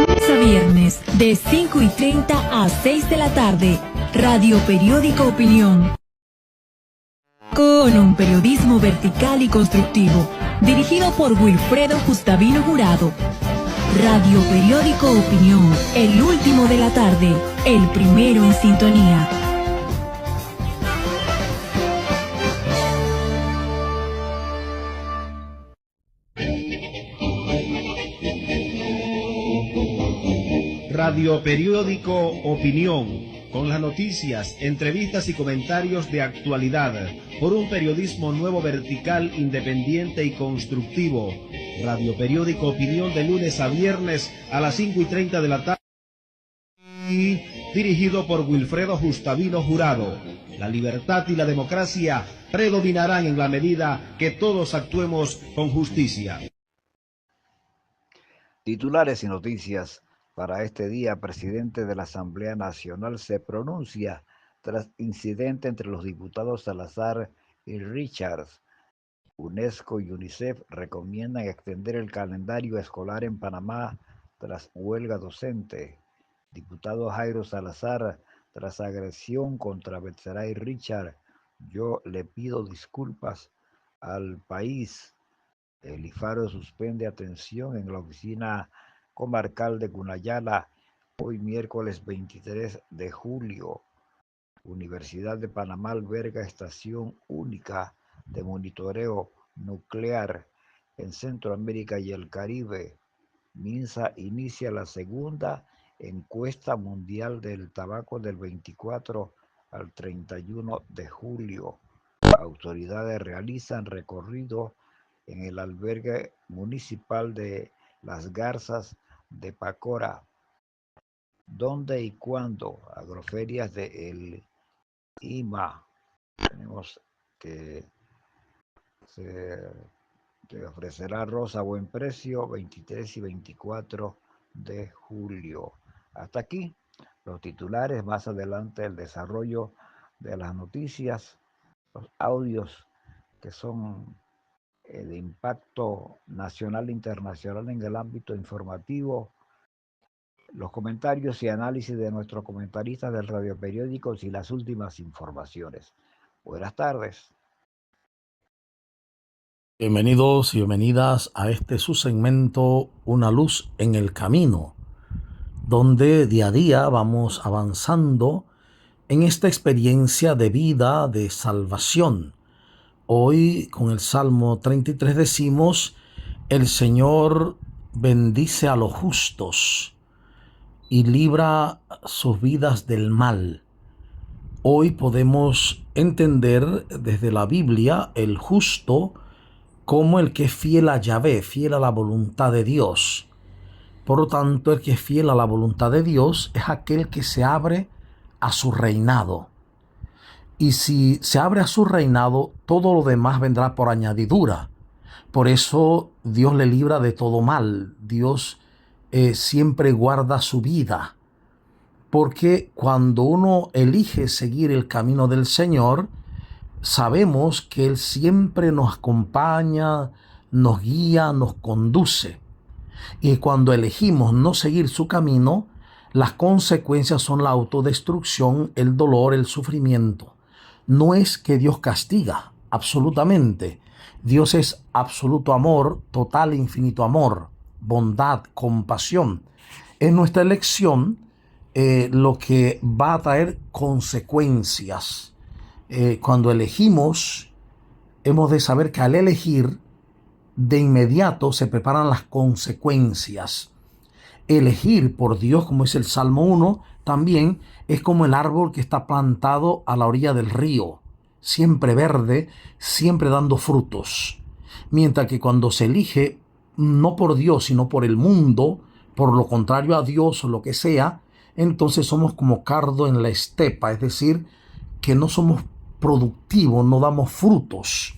lunes a viernes, de 5:30 a 6 de la tarde. Radio Periódico Opinión. Con un periodismo vertical y constructivo, dirigido por Wilfredo Gustavino Jurado. Radio Periódico Opinión, el último de la tarde, el primero en sintonía. Radio Periódico Opinión, con las noticias, entrevistas y comentarios de actualidad, por un periodismo nuevo, vertical, independiente y constructivo. Radio Periódico Opinión, de lunes a viernes a las 5:30 de la tarde. Y dirigido por Wilfredo Gustavino Jurado. La libertad y la democracia predominarán en la medida que todos actuemos con justicia. Titulares y noticias. Para este día, presidente de la Asamblea Nacional se pronuncia tras incidente entre los diputados Salazar y Richards. UNESCO y UNICEF recomiendan extender el calendario escolar en Panamá tras huelga docente. Diputado Jairo Salazar, tras agresión contra Betsaray Richard, yo le pido disculpas al país. El IFARO suspende atención en la oficina comarcal de Cunayala hoy miércoles 23 de julio. Universidad de Panamá alberga estación única de monitoreo nuclear en Centroamérica y el Caribe. MINSA inicia la segunda encuesta mundial del tabaco del 24 al 31 de julio. Autoridades realizan recorrido en el albergue municipal de Las Garzas de Pacora. ¿Dónde y cuándo? Agroferias de El IMA. Tenemos que se ofrecerá arroz a buen precio 23 y 24 de julio. Hasta aquí los titulares. Más adelante el desarrollo de las noticias, los audios que son de impacto nacional e internacional en el ámbito informativo, los comentarios y análisis de nuestros comentaristas del Radio Periódico y las últimas informaciones. Buenas tardes. Bienvenidos y bienvenidas a este su segmento Una luz en el camino, donde día a día vamos avanzando en esta experiencia de vida, de salvación. Hoy con el Salmo 33 decimos: el Señor bendice a los justos y libra sus vidas del mal. Hoy podemos entender desde la Biblia el justo como el que es fiel a Yahvé, fiel a la voluntad de Dios. Por lo tanto, el que es fiel a la voluntad de Dios es aquel que se abre a su reinado. Y si se abre a su reinado, todo lo demás vendrá por añadidura. Por eso Dios le libra de todo mal. Dios siempre guarda su vida. Porque cuando uno elige seguir el camino del Señor, sabemos que Él siempre nos acompaña, nos guía, nos conduce. Y cuando elegimos no seguir su camino, las consecuencias son la autodestrucción, el dolor, el sufrimiento. No es que Dios castiga, absolutamente. Dios es absoluto amor, total e infinito amor, bondad, compasión. Es nuestra elección lo que va a traer consecuencias. Cuando elegimos, hemos de saber que al elegir, de inmediato se preparan las consecuencias. Elegir por Dios, como es el Salmo 1, también es como el árbol que está plantado a la orilla del río, siempre verde, siempre dando frutos. Mientras que cuando se elige no por Dios, sino por el mundo, por lo contrario a Dios o lo que sea, entonces somos como cardo en la estepa, es decir, que no somos productivos, no damos frutos.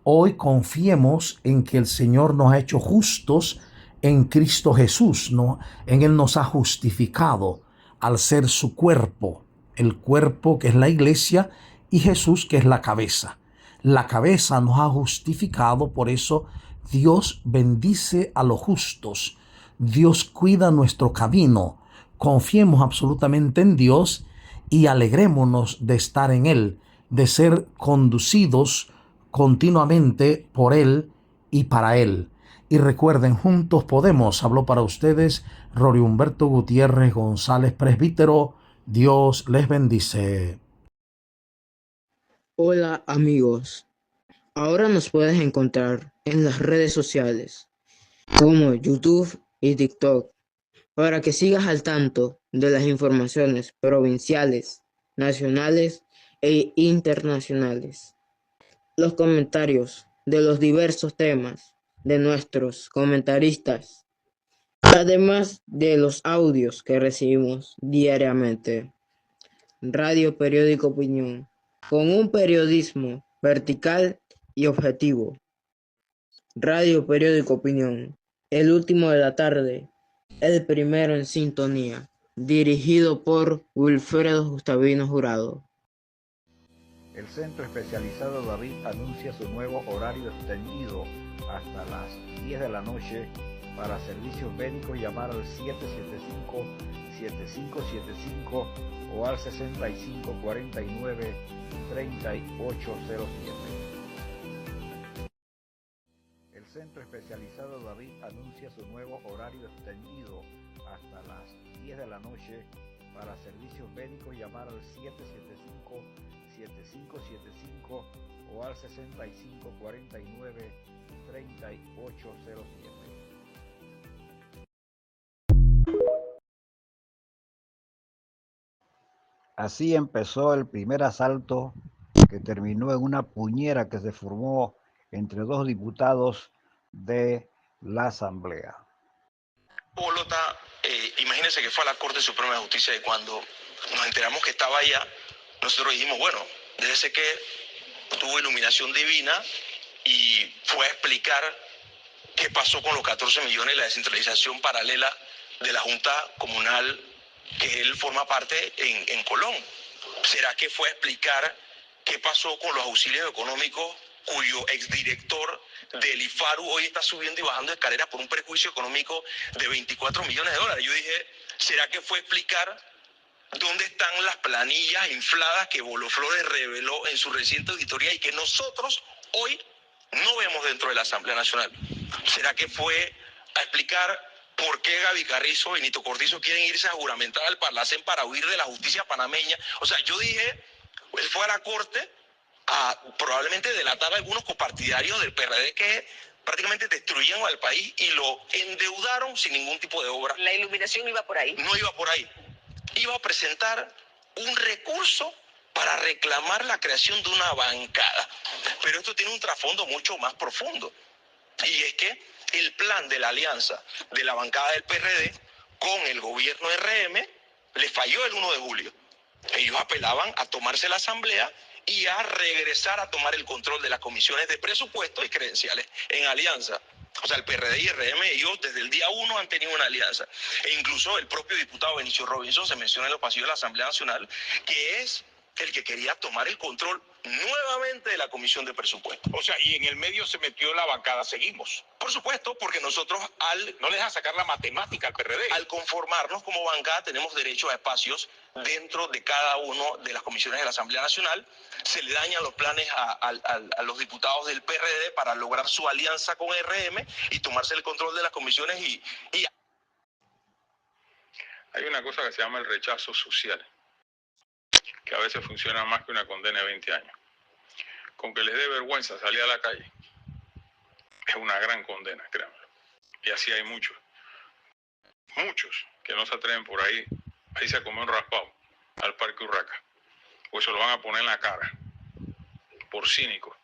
Hoy confiemos en que el Señor nos ha hecho justos en Cristo Jesús, ¿no? En Él nos ha justificado al ser su cuerpo, el cuerpo que es la iglesia y Jesús que es la cabeza. La cabeza nos ha justificado, por eso Dios bendice a los justos. Dios cuida nuestro camino. Confiemos absolutamente en Dios y alegrémonos de estar en Él, de ser conducidos continuamente por Él y para Él. Y recuerden, juntos podemos. Habló para ustedes Rory Humberto Gutiérrez González, presbítero. Dios les bendice. Hola amigos, ahora nos puedes encontrar en las redes sociales como YouTube y TikTok para que sigas al tanto de las informaciones provinciales, nacionales e internacionales. Los comentarios de los diversos temas de nuestros comentaristas, además de los audios que recibimos diariamente. Radio Periódico Opinión, con un periodismo vertical y objetivo. Radio Periódico Opinión, el último de la tarde, el primero en sintonía, dirigido por Wilfredo Gustavino Jurado. El Centro Especializado David anuncia su nuevo horario extendido hasta las 10 de la noche para servicios médicos. Llamar al 775-7575 o al 6549-3807. El Centro Especializado David anuncia su nuevo horario extendido hasta las 10 de la noche para servicios médicos. Llamar al 775-7575 o al 6549-3807. Así empezó el primer asalto, que terminó en una puñera que se formó entre dos diputados de la Asamblea. Bolota, imagínense que fue a la Corte Suprema de Justicia y cuando nos enteramos que estaba allá, nosotros dijimos, bueno, desde que tuvo iluminación divina y fue a explicar qué pasó con los 14 millones y la descentralización paralela de la Junta Comunal que él forma parte en Colón. ¿Será que fue a explicar qué pasó con los auxilios económicos cuyo exdirector del IFARU hoy está subiendo y bajando escaleras por un perjuicio económico de 24 millones de dólares? Yo dije, ¿será que fue a explicar dónde están las planillas infladas que Bolo Flores reveló en su reciente auditoría y que nosotros hoy no vemos dentro de la Asamblea Nacional? ¿Será que fue a explicar por qué Gaby Carrizo y Nito Cortizo quieren irse a juramentar al Parlacén para huir de la justicia panameña? O sea, yo dije, él fue a la Corte a probablemente delatar a algunos copartidarios del PRD que prácticamente destruían al país y lo endeudaron sin ningún tipo de obra. La iluminación iba por ahí. No iba por ahí. Iba a presentar un recurso para reclamar la creación de una bancada. Pero esto tiene un trasfondo mucho más profundo. Y es que el plan de la alianza de la bancada del PRD con el gobierno RM le falló el 1 de julio. Ellos apelaban a tomarse la asamblea y a regresar a tomar el control de las comisiones de presupuesto y credenciales en alianza. O sea, el PRD y RM, ellos desde el día 1 han tenido una alianza. E incluso el propio diputado Benicio Robinson se menciona en los pasillos de la Asamblea Nacional, que es el que quería tomar el control nuevamente de la Comisión de Presupuesto. O sea, y en el medio se metió la bancada Seguimos. Por supuesto, porque nosotros No le dejan sacar la matemática al PRD. al conformarnos como bancada tenemos derecho a espacios dentro de cada una de las comisiones de la Asamblea Nacional. Se le dañan los planes a los diputados del PRD para lograr su alianza con RM y tomarse el control de las comisiones y Hay una cosa que se llama el rechazo social, que a veces funciona más que una condena de 20 años. Con que les dé vergüenza salir a la calle, es una gran condena, créanmelo. Y así hay muchos que no se atreven por ahí a irse a comer un raspado al Parque Urraca, pues se lo van a poner en la cara, por cínicos.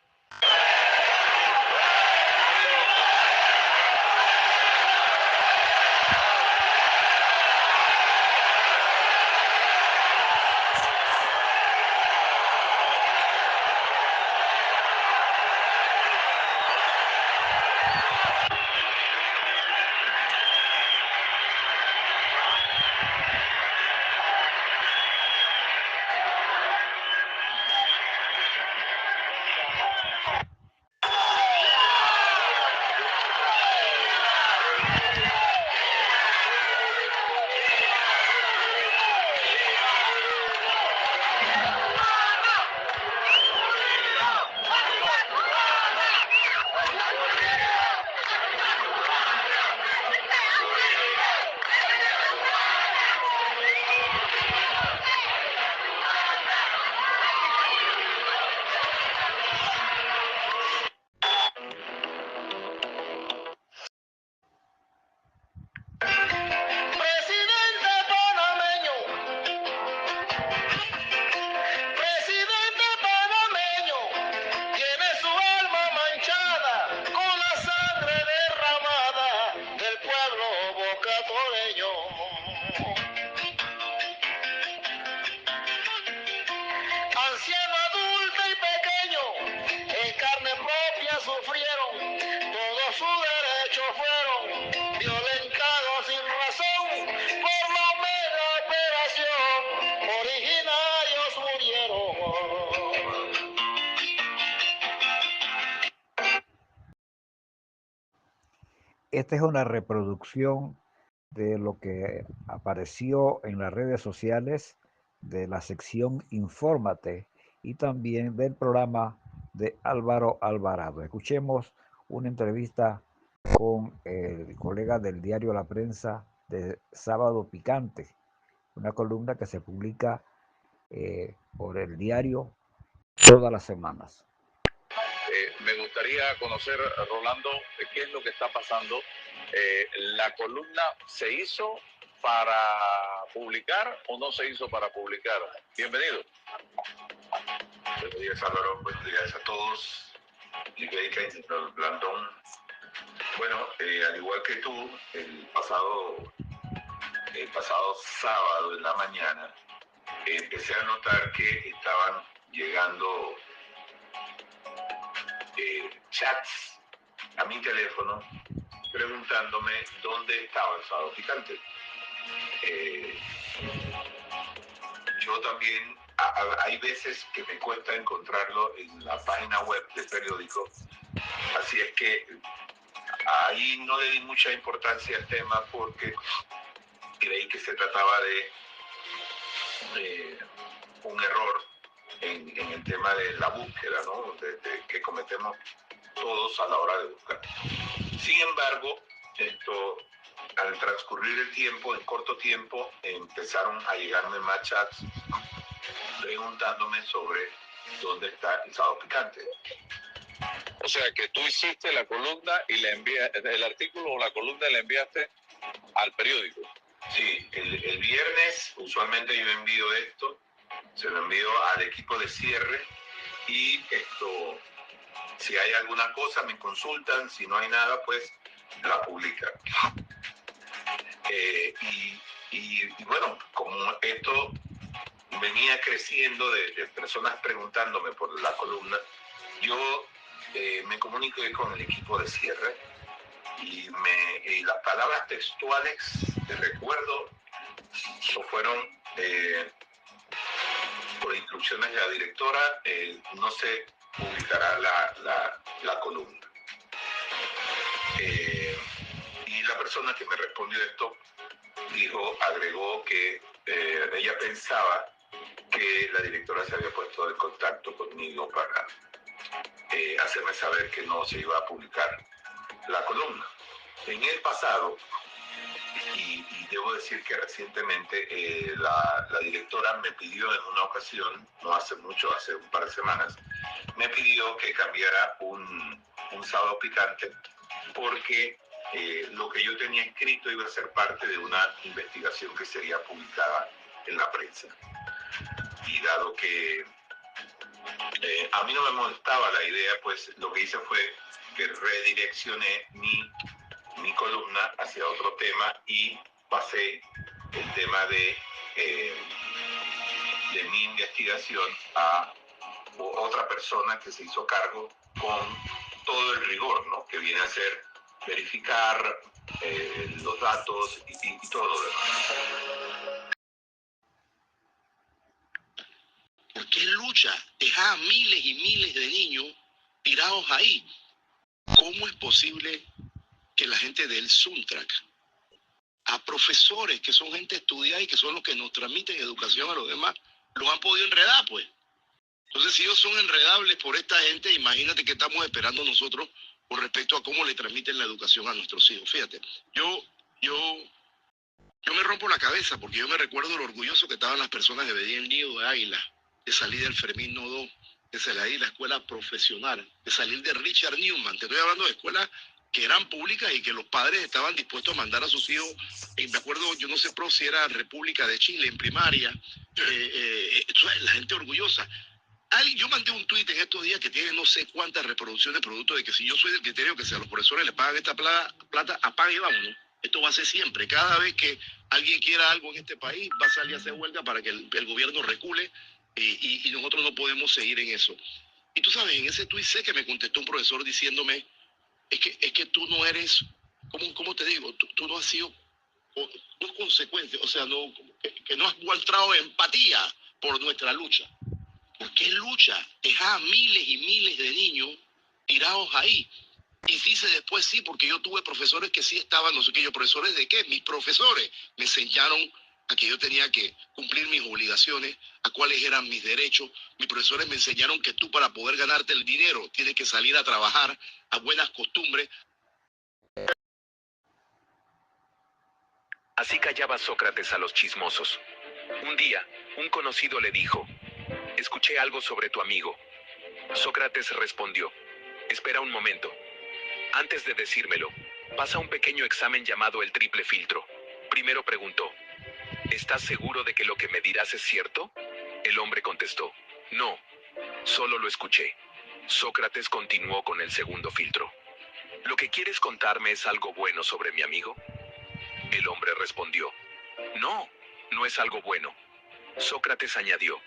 Esta es una reproducción de lo que apareció en las redes sociales de la sección Infórmate y también del programa de Álvaro Alvarado. Escuchemos una entrevista con el colega del diario La Prensa de Sábado Picante, una columna que se publica por el diario todas las semanas. Me gustaría conocer, Rolando, qué es lo que está pasando. ¿La columna se hizo para publicar o no se hizo para publicar? Bienvenido. Buenos días, Álvaro. Buenos días a todos. Blandón. Bueno, al igual que tú, el pasado sábado en la mañana, empecé a notar que estaban llegando chats a mi teléfono preguntándome dónde estaba el Sábado Picante. Yo también, hay veces que me cuesta encontrarlo en la página web del periódico, así es que ahí no le di mucha importancia al tema porque creí que se trataba de un error en el tema de la búsqueda, ¿no? Que cometemos todos a la hora de buscar. Sin embargo, al transcurrir el tiempo, en corto tiempo, empezaron a llegarme más chats preguntándome sobre dónde está el Sábado Picante. O sea, que tú hiciste la columna y le enviaste, el artículo o la columna la enviaste al periódico. Sí, el viernes usualmente yo envío esto, se lo envío al equipo de cierre y si hay alguna cosa me consultan, si no hay nada pues la publican. Y bueno, como esto venía creciendo de personas preguntándome por la columna, yo me comuniqué con el equipo de cierre y las palabras textuales que recuerdo fueron por instrucciones de la directora, no se publicará la columna. Y la persona que me respondió esto agregó que ella pensaba que la directora se había puesto en contacto conmigo para hacerme saber que no se iba a publicar la columna. En el pasado, y debo decir que recientemente, la directora me pidió en una ocasión, no hace mucho, hace un par de semanas, me pidió que cambiara un Sábado Picante porque lo que yo tenía escrito iba a ser parte de una investigación que sería publicada en la prensa. Y dado que a mí no me molestaba la idea, pues lo que hice fue que redireccioné mi columna hacia otro tema y pasé el tema de mi investigación a otra persona que se hizo cargo con todo el rigor, ¿no? Que viene a ser verificar los datos y todo lo demás. Porque es lucha, deja a miles y miles de niños tirados ahí. ¿Cómo es posible que la gente del Suntrack, a profesores que son gente estudiada y que son los que nos transmiten educación a los demás, los han podido enredar, pues? Entonces, si ellos son enredables por esta gente, imagínate que estamos esperando nosotros con respecto a cómo le transmiten la educación a nuestros hijos. Fíjate, yo me rompo la cabeza porque yo me recuerdo lo orgulloso que estaban las personas de Bedía en Lío de Águila, de salir del Fermín Nodo, de salir de la escuela profesional, de salir de Richard Newman. Te estoy hablando de escuelas que eran públicas y que los padres estaban dispuestos a mandar a sus hijos. Me acuerdo, yo no sé si era República de Chile en primaria. La gente orgullosa. Yo mandé un tuit en estos días que tiene no sé cuántas reproducciones producto de que si yo soy del criterio que si a los profesores les pagan esta plata, apague y vámonos. Esto va a ser siempre. Cada vez que alguien quiera algo en este país, va a salir a hacer huelga para que el gobierno recule y nosotros no podemos seguir en eso. Y tú sabes, en ese tuit sé que me contestó un profesor diciéndome, es que tú no eres, ¿cómo te digo? Tú no has sido, no es consecuente, o sea, que no has mostrado empatía por nuestra lucha. ¿Por qué lucha? Deja a miles y miles de niños tirados ahí. Y dice después sí, porque yo tuve profesores que sí estaban, no sé qué, yo, ¿profesores de qué? Mis profesores me enseñaron a que yo tenía que cumplir mis obligaciones, a cuáles eran mis derechos. Mis profesores me enseñaron que tú, para poder ganarte el dinero, tienes que salir a trabajar, a buenas costumbres. Así callaba Sócrates a los chismosos. Un día, un conocido le dijo: escuché algo sobre tu amigo. Sócrates respondió: espera un momento. Antes de decírmelo, pasa un pequeño examen llamado el triple filtro. Primero preguntó: ¿estás seguro de que lo que me dirás es cierto? El hombre contestó: no, solo lo escuché. Sócrates continuó con el segundo filtro: ¿lo que quieres contarme es algo bueno sobre mi amigo? El hombre respondió: no, no es algo bueno. Sócrates añadió: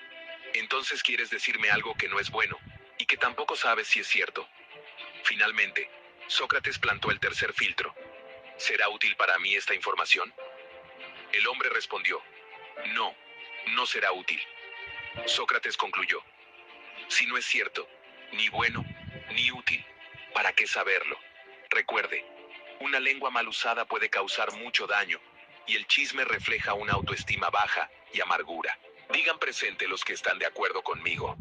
entonces quieres decirme algo que no es bueno, y que tampoco sabes si es cierto. Finalmente, Sócrates plantó el tercer filtro: ¿será útil para mí esta información? El hombre respondió: no, no será útil. Sócrates concluyó: si no es cierto, ni bueno, ni útil, ¿para qué saberlo? Recuerde, una lengua mal usada puede causar mucho daño, y el chisme refleja una autoestima baja y amargura. Digan presente los que están de acuerdo conmigo.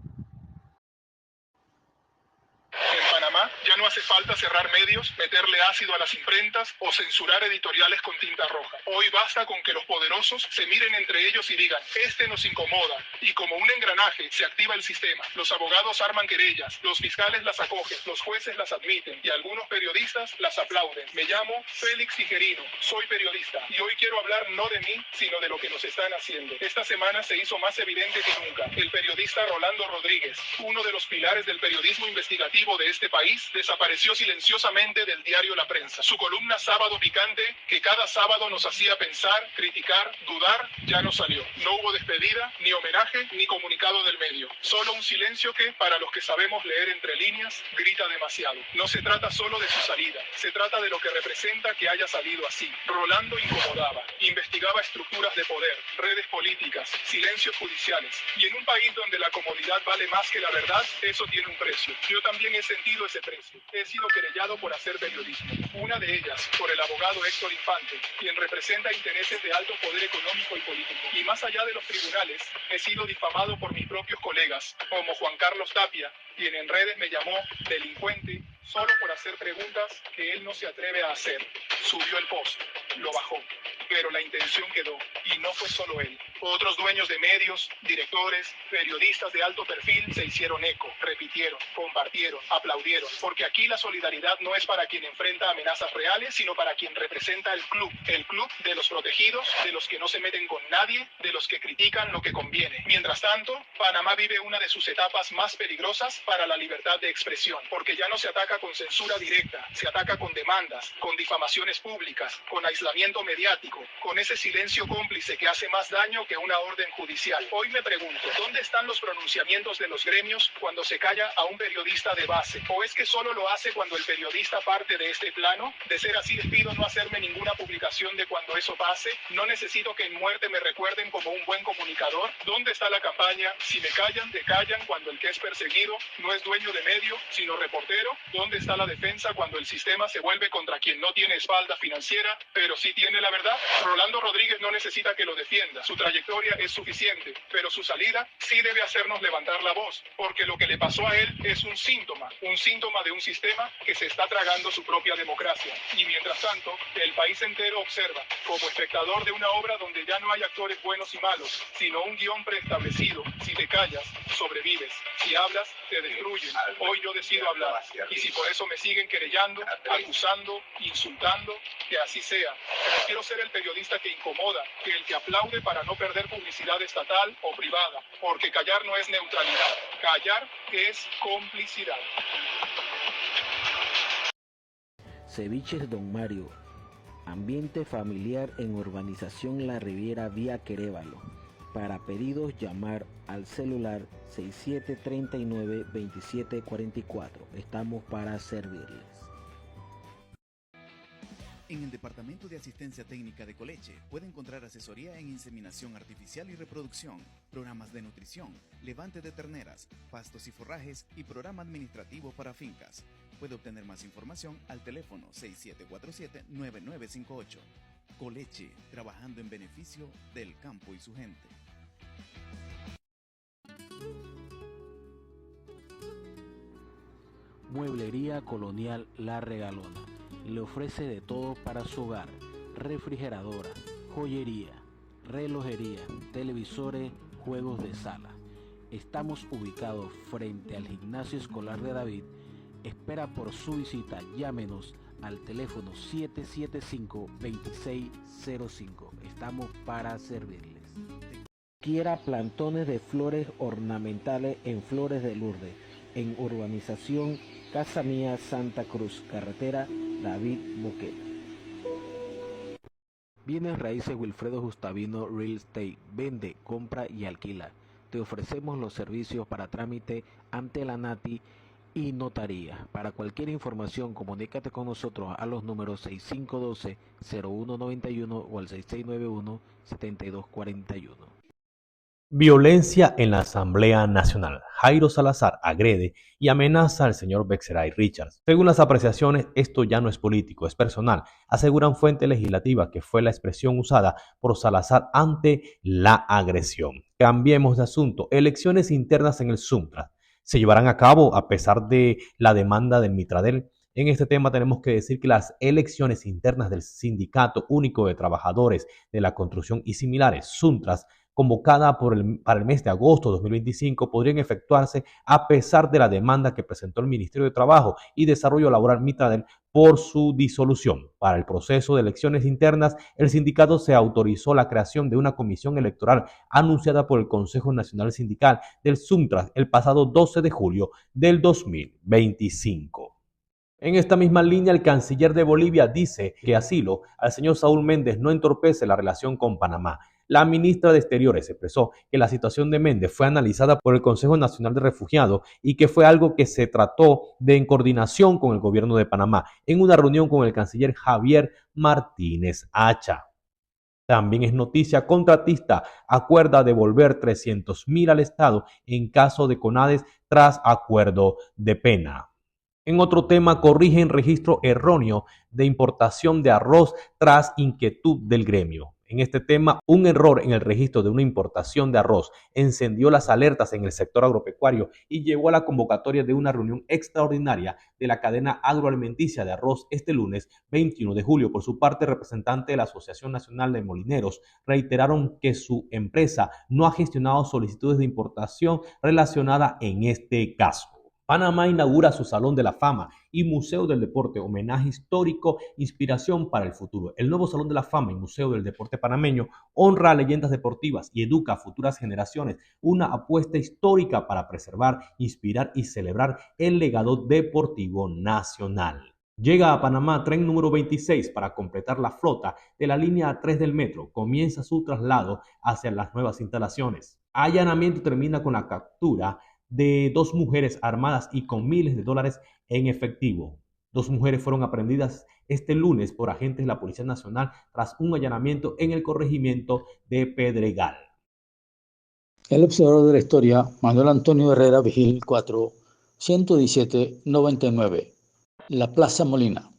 En Panamá ya no hace falta cerrar medios, meterle ácido a las imprentas o censurar editoriales con tinta roja. Hoy basta con que los poderosos se miren entre ellos y digan: este nos incomoda. Y como un engranaje se activa el sistema. Los abogados arman querellas, los fiscales las acogen, los jueces las admiten y algunos periodistas las aplauden. Me llamo Félix Tijerino, soy periodista y hoy quiero hablar no de mí, sino de lo que nos están haciendo. Esta semana se hizo más evidente que nunca. El periodista Rolando Rodríguez, uno de los pilares del periodismo investigativo de este país, desapareció silenciosamente del diario La Prensa. Su columna Sábado Picante, que cada sábado nos hacía pensar, criticar, dudar, ya no salió. No hubo despedida, ni homenaje, ni comunicado del medio. Solo un silencio que, para los que sabemos leer entre líneas, grita demasiado. No se trata solo de su salida, se trata de lo que representa que haya salido así. Rolando incomodaba, investigaba estructuras de poder, redes políticas, silencios judiciales. Y en un país donde la comodidad vale más que la verdad, eso tiene un precio. Yo también he sentido ese precio. He sido querellado por hacer periodismo. Una de ellas, por el abogado Héctor Infante, quien representa intereses de alto poder económico y político. Y más allá de los tribunales, he sido difamado por mis propios colegas, como Juan Carlos Tapia, quien en redes me llamó delincuente solo por hacer preguntas que él no se atreve a hacer. Subió el post, lo bajó, pero la intención quedó. Y no fue solo él. Otros dueños de medios, directores, periodistas de alto perfil se hicieron eco, repitieron, compartieron, aplaudieron, porque aquí la solidaridad no es para quien enfrenta amenazas reales, sino para quien representa el club de los protegidos, de los que no se meten con nadie, de los que critican lo que conviene. Mientras tanto, Panamá vive una de sus etapas más peligrosas para la libertad de expresión, porque ya no se ataca con censura directa, se ataca con demandas, con difamaciones públicas, con aislamiento mediático, con ese silencio cómplice que hace más daño que una orden judicial. Hoy me pregunto, ¿dónde están los pronunciamientos de los gremios cuando se calla a un periodista de base? ¿O es que solo lo hace cuando el periodista parte de este plano? De ser así, les pido no hacerme ninguna publicación de cuando eso pase. No necesito que en muerte me recuerden como un buen comunicador. ¿Dónde está la campaña? Si me callan, te callan, cuando el que es perseguido no es dueño de medio, sino reportero. ¿Dónde está la defensa cuando el sistema se vuelve contra quien no tiene espalda financiera, pero sí tiene la verdad? Rolando Rodríguez no necesita que lo defienda. Su trayectoria es suficiente, pero su salida sí debe hacernos levantar la voz, porque lo que le pasó a él es un síntoma de un sistema que se está tragando su propia democracia. Y mientras tanto, el país entero observa, como espectador de una obra donde ya no hay actores buenos y malos, sino un guión preestablecido. Si te callas, sobrevives. Si hablas, te destruyen. Hoy yo decido hablar. Y si por eso me siguen querellando, acusando, insultando, que así sea. Pero quiero ser el periodista que incomoda, que el que aplaude para no perder publicidad estatal o privada, porque callar no es neutralidad, callar es complicidad. Ceviches Don Mario, ambiente familiar en Urbanización La Riviera vía Querévalo. Para pedidos llamar al celular 6739-2744. Estamos para servirles. En el Departamento de Asistencia Técnica de Coleche puede encontrar asesoría en inseminación artificial y reproducción, programas de nutrición, levante de terneras, pastos y forrajes y programa administrativo para fincas. Puede obtener más información al teléfono 6747-9958. Coleche, trabajando en beneficio del campo y su gente. Mueblería Colonial La Regalona le ofrece de todo para su hogar: refrigeradora, joyería, relojería, televisores, juegos de sala. Estamos ubicados frente al Gimnasio Escolar de David. Espera por su visita. Llámenos al teléfono 775-2605. Estamos para servirles. Quiera plantones de flores ornamentales en Flores de Lourdes, en urbanización Casa Mía Santa Cruz, carretera David Boquete. Bienes raíces Wilfredo Gustavino Real Estate. Vende, compra y alquila. Te ofrecemos los servicios para trámite ante la NATI y notaría. Para cualquier información, comunícate con nosotros a los números 6512-0191 o al 6691-7241. Violencia en la Asamblea Nacional. Jairo Salazar agrede y amenaza al señor Bexeray Richards. Según las apreciaciones, esto ya no es político, es personal, aseguran fuente legislativa, que fue la expresión usada por Salazar ante la agresión. Cambiemos de asunto. Elecciones internas en el Suntras se llevarán a cabo a pesar de la demanda del Mitradel. En este tema tenemos que decir que las elecciones internas del Sindicato Único de Trabajadores de la Construcción y similares, Suntras, convocada para el mes de agosto de 2025, podrían efectuarse a pesar de la demanda que presentó el Ministerio de Trabajo y Desarrollo Laboral Mitradel por su disolución. Para el proceso de elecciones internas, el sindicato se autorizó la creación de una comisión electoral anunciada por el Consejo Nacional Sindical del Suntras el pasado 12 de julio del 2025. En esta misma línea, el canciller de Bolivia dice que asilo al señor Saúl Méndez no entorpece la relación con Panamá. La ministra de Exteriores expresó que la situación de Méndez fue analizada por el Consejo Nacional de Refugiados y que fue algo que se trató en coordinación con el gobierno de Panamá en una reunión con el canciller Javier Martínez Hacha. También es noticia: contratista acuerda devolver 300.000 al Estado en caso de CONADES tras acuerdo de pena. En otro tema, corrigen registro erróneo de importación de arroz tras inquietud del gremio. En este tema, un error en el registro de una importación de arroz encendió las alertas en el sector agropecuario y llevó a la convocatoria de una reunión extraordinaria de la cadena agroalimenticia de arroz este lunes 21 de julio. Por su parte, representantes de la Asociación Nacional de Molineros reiteraron que su empresa no ha gestionado solicitudes de importación relacionadas en este caso. Panamá inaugura su Salón de la Fama y Museo del Deporte, homenaje histórico, inspiración para el futuro. El nuevo Salón de la Fama y Museo del Deporte panameño honra a leyendas deportivas y educa a futuras generaciones, una apuesta histórica para preservar, inspirar y celebrar el legado deportivo nacional. Llega a Panamá tren número 26 para completar la flota de la línea 3 del metro. Comienza su traslado hacia las nuevas instalaciones. Allanamiento termina con la captura de 2 mujeres armadas y con miles de dólares en efectivo. 2 mujeres fueron aprehendidas este lunes por agentes de la Policía Nacional tras un allanamiento en el corregimiento de Pedregal. El observador de la historia, Manuel Antonio Herrera Vigil 4, 117-99, La Plaza Molina.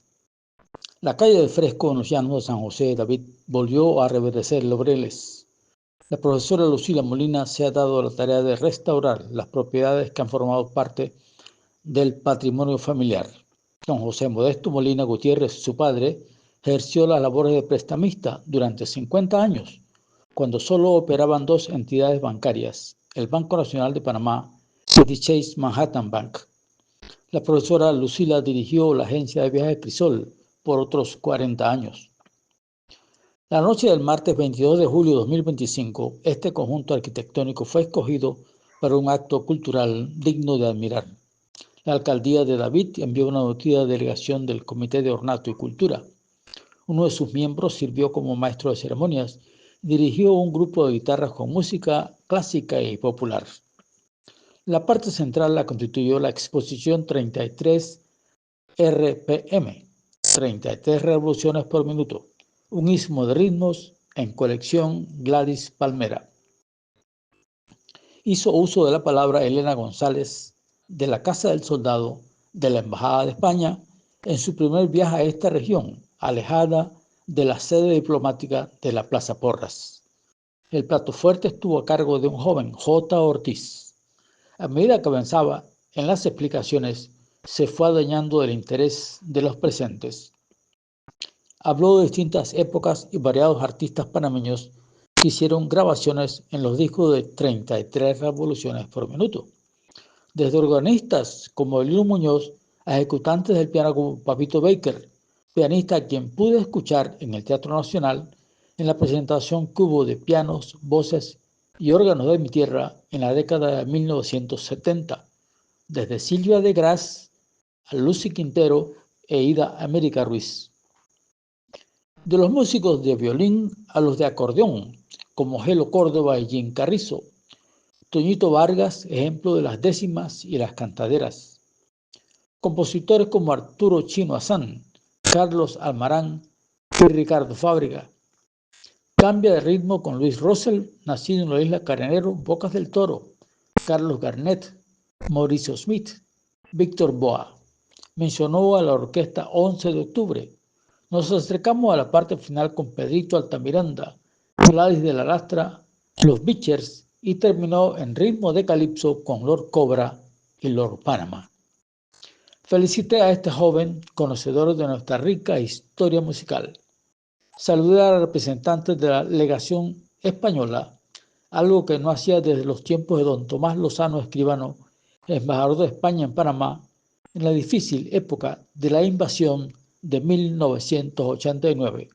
La calle del Fresco en los llanos de San José de David volvió a reverdecer laureles. La profesora Lucila Molina se ha dado la tarea de restaurar las propiedades que han formado parte del patrimonio familiar. Don José Modesto Molina Gutiérrez, su padre, ejerció las labores de prestamista durante 50 años, cuando solo operaban 2 entidades bancarias, el Banco Nacional de Panamá y The Chase Manhattan Bank. La profesora Lucila dirigió la agencia de viajes Crisol por otros 40 años. La noche del martes 22 de julio de 2025, este conjunto arquitectónico fue escogido para un acto cultural digno de admirar. La alcaldía de David envió una nutrida delegación del Comité de Ornato y Cultura. Uno de sus miembros sirvió como maestro de ceremonias y dirigió un grupo de guitarras con música clásica y popular. La parte central la constituyó la exposición 33 RPM, 33 revoluciones por minuto. Un istmo de ritmos en colección Gladys Palmera. Hizo uso de la palabra Elena González de la Casa del Soldado de la Embajada de España en su primer viaje a esta región, alejada de la sede diplomática de la Plaza Porras. El plato fuerte estuvo a cargo de un joven, J. Ortiz. A medida que avanzaba en las explicaciones, se fue adueñando del interés de los presentes. Habló de distintas épocas y variados artistas panameños que hicieron grabaciones en los discos de 33 revoluciones por minuto. Desde organistas como Elino Muñoz a ejecutantes del piano como Papito Baker, pianista a quien pude escuchar en el Teatro Nacional en la presentación que hubo de pianos, voces y órganos de mi tierra en la década de 1970, desde Silvia de Gras a Lucy Quintero e Ida América Ruiz. De los músicos de violín a los de acordeón, como Gelo Córdoba y Jim Carrizo, Toñito Vargas, ejemplo de las décimas y las cantaderas. Compositores como Arturo Chino Azán, Carlos Almarán y Ricardo Fábrega. Cambia de ritmo con Luis Russell, nacido en la isla Carenero, Bocas del Toro, Carlos Garnett, Mauricio Smith, Víctor Boa. Mencionó a la orquesta 11 de octubre. Nos acercamos a la parte final con Pedrito Altamiranda, Gladys de la Lastra, los Beachers y terminó en ritmo de calipso con Lord Cobra y Lord Panama. Felicité a este joven conocedor de nuestra rica historia musical. Saludé a los representantes de la legación española, algo que no hacía desde los tiempos de don Tomás Lozano Escribano, embajador de España en Panamá, en la difícil época de la invasión de 1989.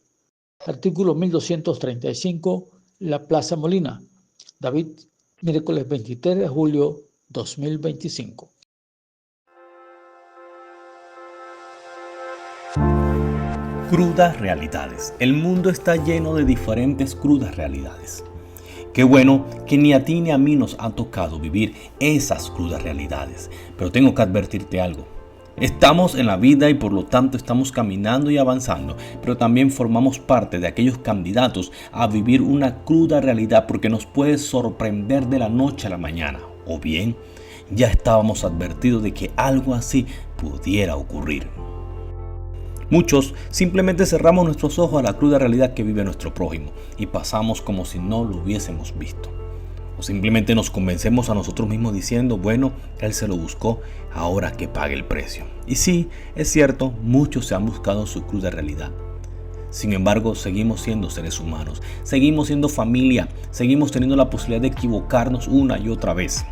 Artículo 1235, La Plaza Molina. David, miércoles 23 de julio 2025. Crudas realidades. El mundo está lleno de diferentes crudas realidades. Qué bueno que ni a ti ni a mí nos ha tocado vivir esas crudas realidades. Pero tengo que advertirte algo. Estamos en la vida y por lo tanto estamos caminando y avanzando, pero también formamos parte de aquellos candidatos a vivir una cruda realidad porque nos puede sorprender de la noche a la mañana. O bien, ya estábamos advertidos de que algo así pudiera ocurrir. Muchos simplemente cerramos nuestros ojos a la cruda realidad que vive nuestro prójimo y pasamos como si no lo hubiésemos visto. O simplemente nos convencemos a nosotros mismos diciendo, bueno, él se lo buscó, ahora que pague el precio. Y sí, es cierto, muchos se han buscado su cruda realidad. Sin embargo, seguimos siendo seres humanos, seguimos siendo familia, seguimos teniendo la posibilidad de equivocarnos una y otra vez.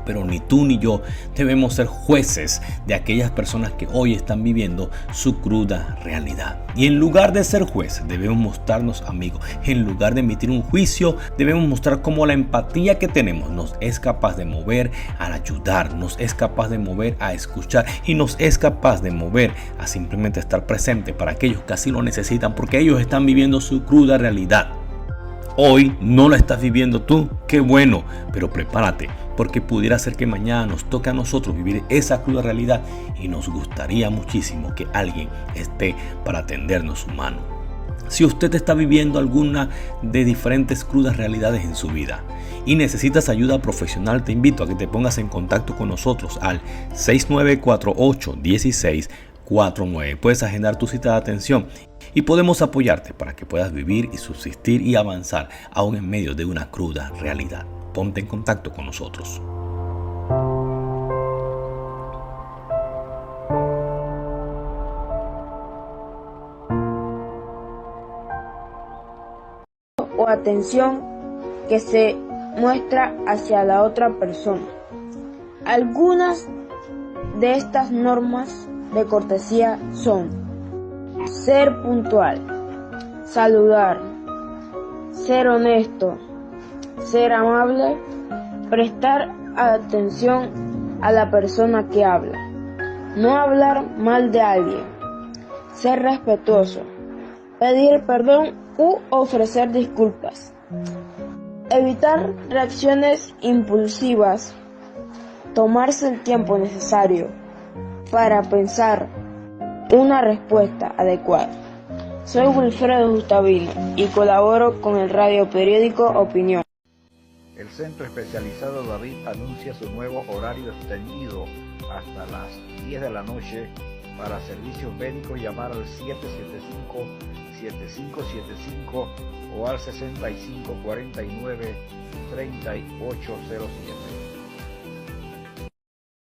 Pero ni tú ni yo debemos ser jueces de aquellas personas que hoy están viviendo su cruda realidad. Y en lugar de ser jueces, debemos mostrarnos amigos. En lugar de emitir un juicio, debemos mostrar cómo la empatía que tenemos nos es capaz de mover a ayudar, nos es capaz de mover a escuchar y nos es capaz de mover a simplemente estar presente para aquellos que así lo necesitan porque ellos están viviendo su cruda realidad. Hoy no la estás viviendo tú, qué bueno, pero prepárate porque pudiera ser que mañana nos toque a nosotros vivir esa cruda realidad y nos gustaría muchísimo que alguien esté para tendernos su mano. Si usted está viviendo alguna de diferentes crudas realidades en su vida y necesitas ayuda profesional, te invito a que te pongas en contacto con nosotros al 6948-1649. Puedes agendar tu cita de atención y podemos apoyarte para que puedas vivir y subsistir y avanzar aún en medio de una cruda realidad. Ponte en contacto con nosotros. O atención que se muestra hacia la otra persona. Algunas de estas normas de cortesía son: ser puntual, saludar, ser honesto, ser amable, prestar atención a la persona que habla, no hablar mal de alguien, ser respetuoso, pedir perdón u ofrecer disculpas, evitar reacciones impulsivas, tomarse el tiempo necesario para pensar una respuesta adecuada. Soy Wilfredo Gustavino y colaboro con el radio periódico Opinión. El centro especializado David anuncia su nuevo horario extendido hasta las 10 de la noche. Para servicios médicos, llamar al 775-7575 o al 6549-3807.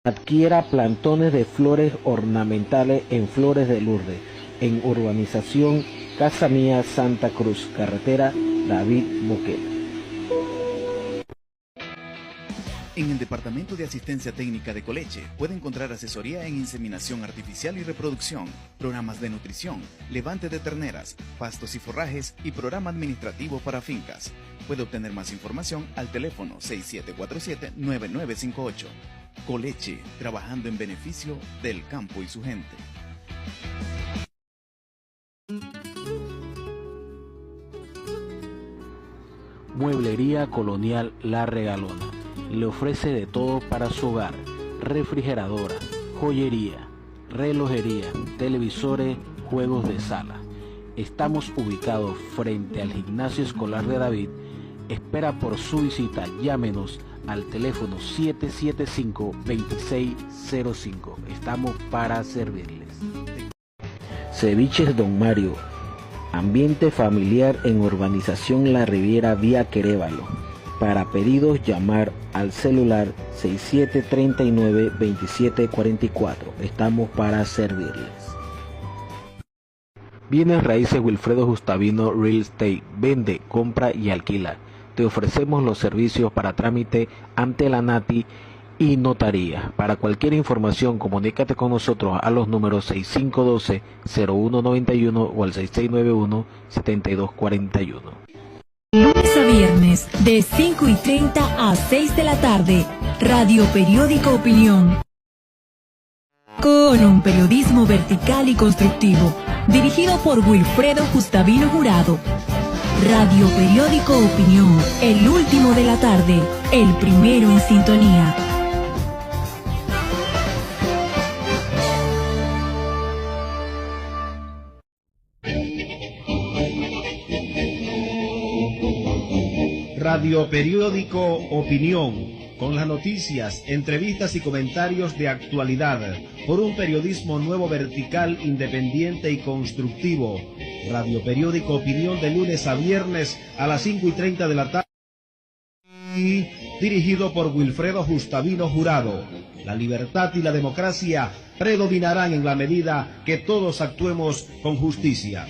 Adquiera plantones de flores ornamentales en Flores de Lourdes, en urbanización Casa Mía Santa Cruz, carretera David Boquete. En el Departamento de Asistencia Técnica de Coleche puede encontrar asesoría en inseminación artificial y reproducción, programas de nutrición, levante de terneras, pastos y forrajes y programa administrativo para fincas. Puede obtener más información al teléfono 6747-9958. Coleche, trabajando en beneficio del campo y su gente. Mueblería Colonial La Regalona. Le ofrece de todo para su hogar: refrigeradora, joyería, relojería, televisores, juegos de sala. Estamos ubicados frente al Gimnasio Escolar de David. Espera por su visita. Llámenos al teléfono 775-2605. Estamos para servirles. Ceviches Don Mario. Ambiente familiar en urbanización La Riviera vía Querévalo. Para pedidos, llamar al celular 6739-2744. Estamos para servirles. Bienes raíces Wilfredo Gustavino Real Estate. Vende, compra y alquila. Te ofrecemos los servicios para trámite ante la NATI y notaría. Para cualquier información, comunícate con nosotros a los números 6512-0191 o al 6691-7241. Lunes a viernes, de 5:30 a 6 de la tarde, Radio Periódico Opinión. Con un periodismo vertical y constructivo, dirigido por Wilfredo Gustavino Jurado. Radio Periódico Opinión, el último de la tarde, el primero en sintonía. Radio Periódico Opinión, con las noticias, entrevistas y comentarios de actualidad, por un periodismo nuevo, vertical, independiente y constructivo. Radio Periódico Opinión, de lunes a viernes a las 5:30 de la tarde. Y dirigido por Wilfredo Gustavino Jurado. La libertad y la democracia predominarán en la medida que todos actuemos con justicia.